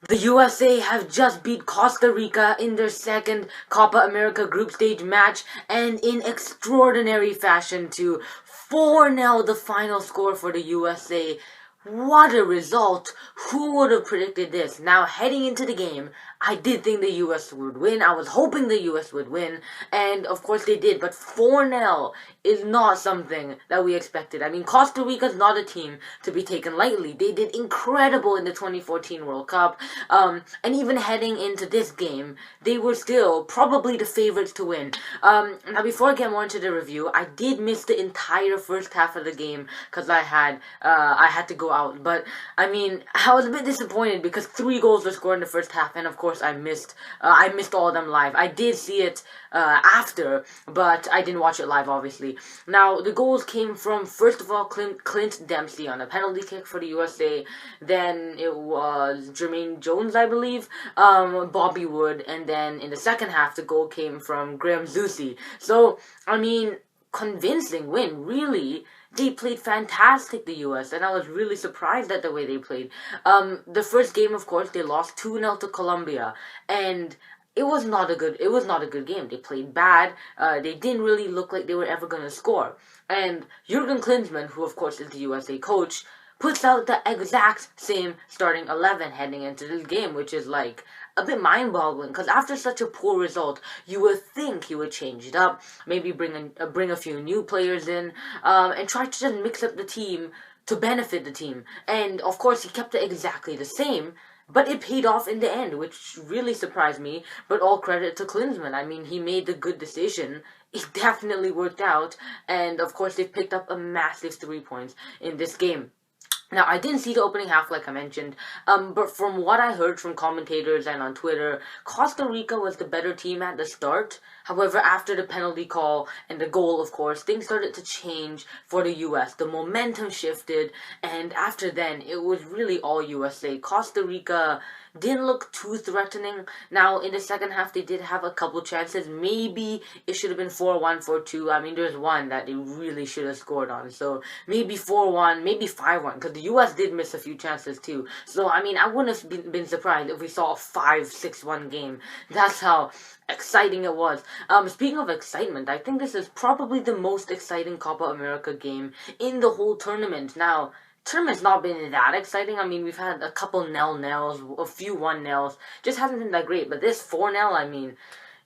The USA have just beat Costa Rica in their second Copa America group stage match, and in extraordinary fashion too. 4-0 the final score for the USA. What a result! Who would have predicted this? Now, heading into the game, I did think the US would win. I was hoping the US would win, and of course they did, but 4-0 is not something that we expected. I mean, Costa Rica's not a team to be taken lightly. They did incredible in the 2014 World Cup, and even heading into this game, they were still probably the favorites to win. Now, before I get more into the review, I did miss the entire first half of the game because I had to go out. But I mean, I was a bit disappointed because 3 goals were scored in the first half, and of course I missed all of them live. I did see it after, but I didn't watch it live, obviously. Now, the goals came from, first of all, Clint Dempsey on a penalty kick for the USA. Then it was Jermaine Jones, I believe, Bobby Wood, and then in the second half, the goal came from Graham Zusi. So, I mean, convincing win, really. They played fantastic, the US, and I was really surprised at the way they played. The first game, of course, they lost 2-0 to Colombia, and it was not a good game. They played bad. They didn't really look like they were ever going to score. And Jurgen Klinsmann, who of course is the USA coach, puts out the exact same starting 11 heading into this game, which is like a bit mind-boggling, because after such a poor result, you would think he would change it up, maybe bring a few new players in, and try to just mix up the team to benefit the team. And of course, he kept it exactly the same, but it paid off in the end, which really surprised me. But all credit to Klinsmann. I mean, he made the good decision. It definitely worked out, and of course, they've picked up a massive 3 points in this game. Now, I didn't see the opening half like I mentioned, but from what I heard from commentators and on Twitter, Costa Rica was the better team at the start. However, after the penalty call and the goal, of course, things started to change for the US. The momentum shifted, and after then, it was really all USA. Costa Rica didn't look too threatening. Now, in the second half, they did have a couple chances. Maybe it should have been 4-1, 4-2. I mean, there's one that they really should have scored on. So, maybe 4-1, maybe 5-1, because the US did miss a few chances too. So, I mean, I wouldn't have been surprised if we saw a 5-6-1 game. That's how exciting it was. Speaking of excitement, I think this is probably the most exciting Copa America game in the whole tournament. Now, tournament's not been that exciting. I mean, we've had a couple 0-0s, a few 1-0s. Just hasn't been that great. But this 4-0, I mean,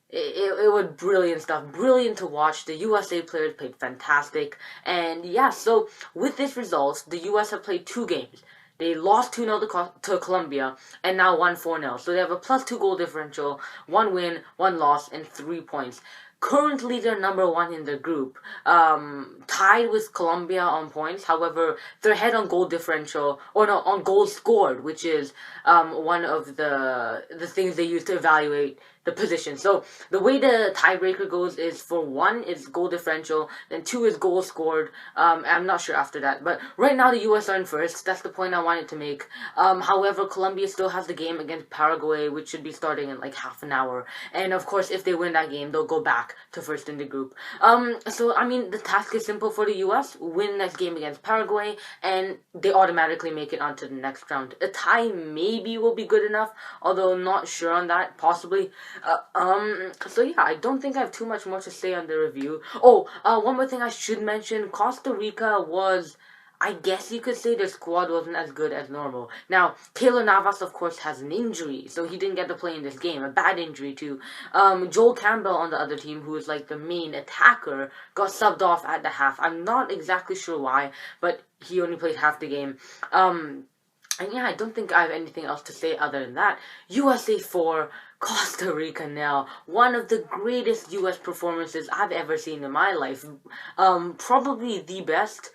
it was brilliant stuff. Brilliant to watch. The USA players played fantastic. And yeah, so with this result, the US have played 2 games. They lost 2-0 to Colombia, and now won 4-0. So they have a +2 goal differential, 1 win, 1 loss, and 3 points. Currently, they're number 1 in their group, tied with Colombia on points. However, they're ahead on goal differential, or no, on goals scored, which is one of the things they use to evaluate the position. So the way the tiebreaker goes is, for 1 is goal differential, then 2 is goals scored. I'm not sure after that, but right now the US are in first. That's the point I wanted to make. However, Colombia still has the game against Paraguay, which should be starting in like half an hour. And of course, if they win that game, they'll go back to first in the group. So I mean, the task is simple for the US: win next game against Paraguay, and they automatically make it onto the next round. A tie maybe will be good enough, although not sure on that. Possibly. So yeah, I don't think I have too much more to say on the review. Oh, one more thing I should mention: Costa Rica was, I guess you could say, their squad wasn't as good as normal. Now, Keylor Navas, of course, has an injury, so he didn't get to play in this game. A bad injury, too. Joel Campbell on the other team, who is like the main attacker, got subbed off at the half. I'm not exactly sure why, but he only played half the game. And yeah, I don't think I have anything else to say other than that. USA 4, Costa Rica 0. One of the greatest US performances I've ever seen in my life. Probably the best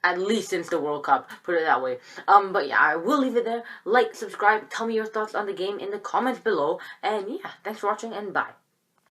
at least since the World Cup, put it that way. But yeah, I will leave it there. Like, subscribe, tell me your thoughts on the game in the comments below. And yeah, thanks for watching, and bye.